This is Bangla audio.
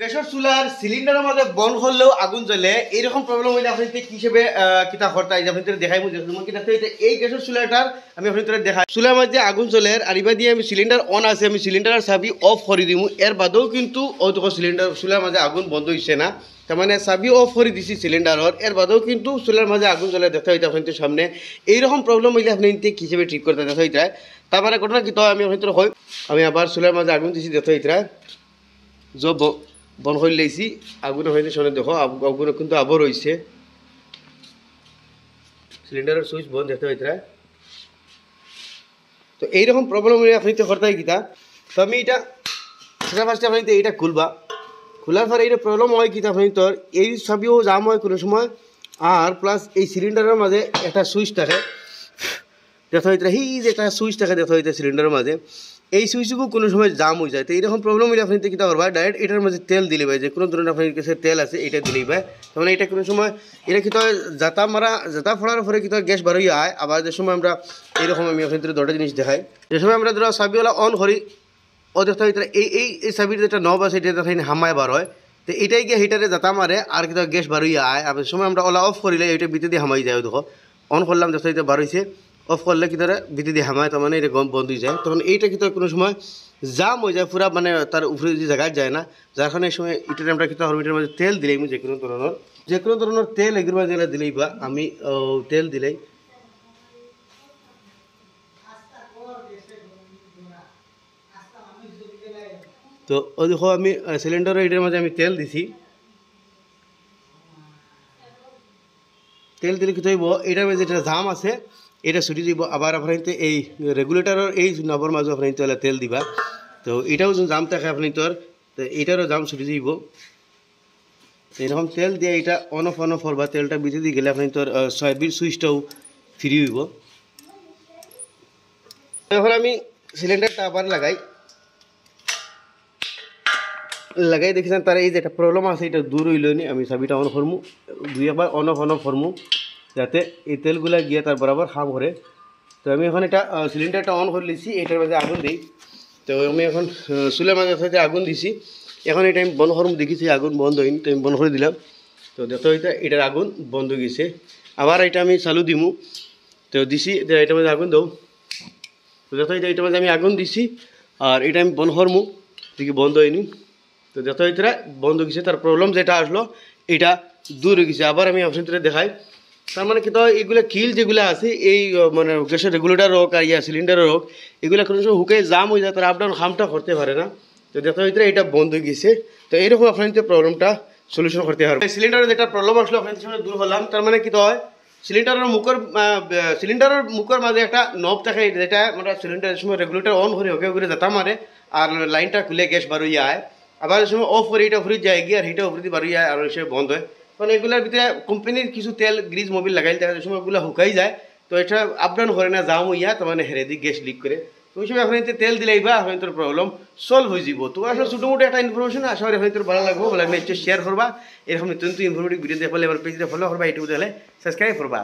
গ্যাসের চুলার সিলিন্ডারের মধ্যে বন্ধ করলেও আগুন জ্বলে এইরকম প্রবলেম হইলে আপনি কি হিসেবে কিতা করতে হয় আপনি দেখাই বুঝে এই গ্যাসের চুলাটার আমি আপনি দেখাই চুলার মধ্যে আগুন জ্বলে আর এবার দিয়ে আমি সিলিন্ডার অন আছে আমি সিলিন্ডারের চাবি অফ করে দিব এর বাদেও কিন্তু ওইটুকু সিলিন্ডার চুলার মাঝে আগুন বন্ধ হইছে না তার মানে চাবি অফ করে দিছি সিলিন্ডারের এর বাদেও কিন্তু চুলার মাঝে আগুন জ্বলে দেখা হইতে আপনার সামনে এইরকম প্রবলেম হইলে আপনি কি হিসেবে ঠিক করতে দেখা হইতে তার মানে ঘটনা কি তো আমি আপনার হয় আমি আবার চুলার মাঝে আগুন দিছি দেখা হইতে জব বন করে লাইছি আগুনে হয়তো সামনে দেখো আগুনে কিন্তু আবার রয়েছে সিলিন্ডারের সুইচ বন্ধ দেখতে হইতে তো এইরকম প্রবলেম হলে আপনি তো করতে কিতা তো আমি এটা সেটা ফার্স্টে আপনি এইটা খুলবা খোলার পরে এইটা প্রবলেম হয় কিতা আপনি তোর এই সবও জাম হয় কোনো সময় আর প্লাস এই সিলিন্ডারের মাঝে একটা সুইচ থাকে দেখা হইতে যে একটা সুইচ থাকে দেখা হইতে সিলিন্ডারের মাঝে এই সুইচগুলো কোনো সময় জাম হয়ে যায় তো এইরকম প্রবলেম হলে আপনি কী করবা ডাইরেক্ট এটার মধ্যে তেল দিলে ভাই যে কোনো ধরনের আপনার কাছে তেল আছে এটা দিলেই ভাই তার মানে এটা কোনো সময় এটা কী হয় জাতা ফোড়ার পরে কী হয় গ্যাস বার হয়ে আয় আবার যে সময় আমরা এইরকম আমি আপনাদের দুটো জিনিস দেখাই যে সময় আমরা ধরো চাবিওয়ালা অন করি ও দেখতে হইতে এই চাবির যেটা নব আছে এটা দেখেন হামায় বার হয় তো এটাই গিয়ে হিটারে জাতা মারে আর কী গ্যাস বার হয়ে আয় আর সময় আমরা ওলা অফ করিলে এটা ভিতরে দিয়ে হামাই যায় দেখো অন করলাম দেখতে হইতে বার হয়েছে অফ করলে কি ধরে ভিতরে দিয়ে হামায় তার মানে এটা গম বন্ধ হয়ে যায় তখন এইটা কিন্তু কোনো সময় জাম হয়ে যায় পুরা মানে তার উপরে যে জায়গায় যায় না যার কারণে এই সময় এটার আমরা কিন্তু এটার মধ্যে তেল দিলেই যে কোনো ধরনের তেল এগুলোর মাঝে দিলেই বা আমি তেল দিলেই তো ও দেখো আমি সিলিন্ডারের এটার মাঝে আমি তেল দিছি তেল দিলে কি হইব এটার মধ্যে যেটা জাম আছে এটা ছুটি দিব আবার আপনার এই রেগুলেটরের এই নবর মাঝে আপনার তেল দিবা তো এটাও জাম থাকে আপনি তোর তো এটারও জাম ছুটি দিব এরকম তেল দিয়ে এটা অন অফ করবা তেলটা ভিতরে দিয়ে গেলে আপনি তোর সয়াবিন সুইচটাও ফ্রি হইব এখন আমি সিলিন্ডারটা আবার লাগাই দেখছিলাম তার এই যেটা প্রবলেম আছে এটা দূর হইল নি আমি চাবিটা অন করমু দুই একবার অন অফ করমু যাতে এই তেলগুলা গিয়ে তার বরাবর খাম করে তো আমি এখন এটা সিলিন্ডারটা অন করে নিয়েছি এটার মাঝে আগুন দিই তো আমি এখন চুলের মাঝে সাথে আগুন দিছি এখন এটা আমি বন্ধ করমু দেখেছি আগুন বন্ধ হয়নি তো আমি বন্ধ করে দিলাম তো দেখতে হইতে এটার আগুন বন্ধ হয়ে গেছে আবার এটা আমি চালু দিমু তো দিছি এটার মাঝে আগুন দাও তো দেখতে হইতে এটার মাঝে আমি আগুন দিছি আর এটা আমি বন্ধ করমু দেখি বন্ধ হয়নি তো দেখতে হইতে বন্ধ হয়ে গেছে তার প্রবলেম যেটা আসলো এটা দূর হয়ে গেছে আবার আমি অপশন দেখাই তার মানে কি তো এইগুলো কিল যেগুলো আছে এই মানে গ্যাসের রেগুলেটর হোক আর সিলিন্ডারের হোক এগুলো কোনো সময় হুকে জাম হয়ে যায় তার আপডাউন হামটা করতে পারে না তো দেখতে হইতে এটা বন্ধ হয়ে গেছে তো এইরকম আপনার প্রবলেমটা সলিউশন করতে পারবে সিলিন্ডারের যেটা প্রবলেম আসলো আপনাদের সঙ্গে দূর হলাম তার মানে কি তো হয় সিলিন্ডারের মুখের মাঝে একটা নব থাকে যেটা মানে সিলিন্ডারের সময় রেগুলেটর অন করে হোকে করে যেতা মারে আর লাইনটা খুলে গ্যাস বার হয়ে আয় আবার সময় অফ করে এটা উপরে যায় গিয়ে আর হিটা উপরে বার হয়ে যায় আর সে বন্ধ হয় কারণ এগুলোর ভিতরে কোম্পানির কিছু তেল গ্রিজ মোবিল লাগাইলে দেখা সময় এগুলো শুকাই যায় তো এটা আপ ডাউন করে না জাম হইয়া তার মানে হেরে দিক গ্যাস লিক করে তো ওই সময় আপনার তেল দিলেই বা আপনার প্রবলেম সলভ হয়ে যাব তো আসলে ছোটো মোটো একটা ইনফরমেশন আশা করি আপনার ভালো লাগবো ভালো লাগলে শেয়ার করবা এরকম নিত্য ইনফরমেটিভ ভিডিও দেখলে এবার পেজে ফলো করবা ইউটিউব দেখলে সাবস্ক্রাইব করবা।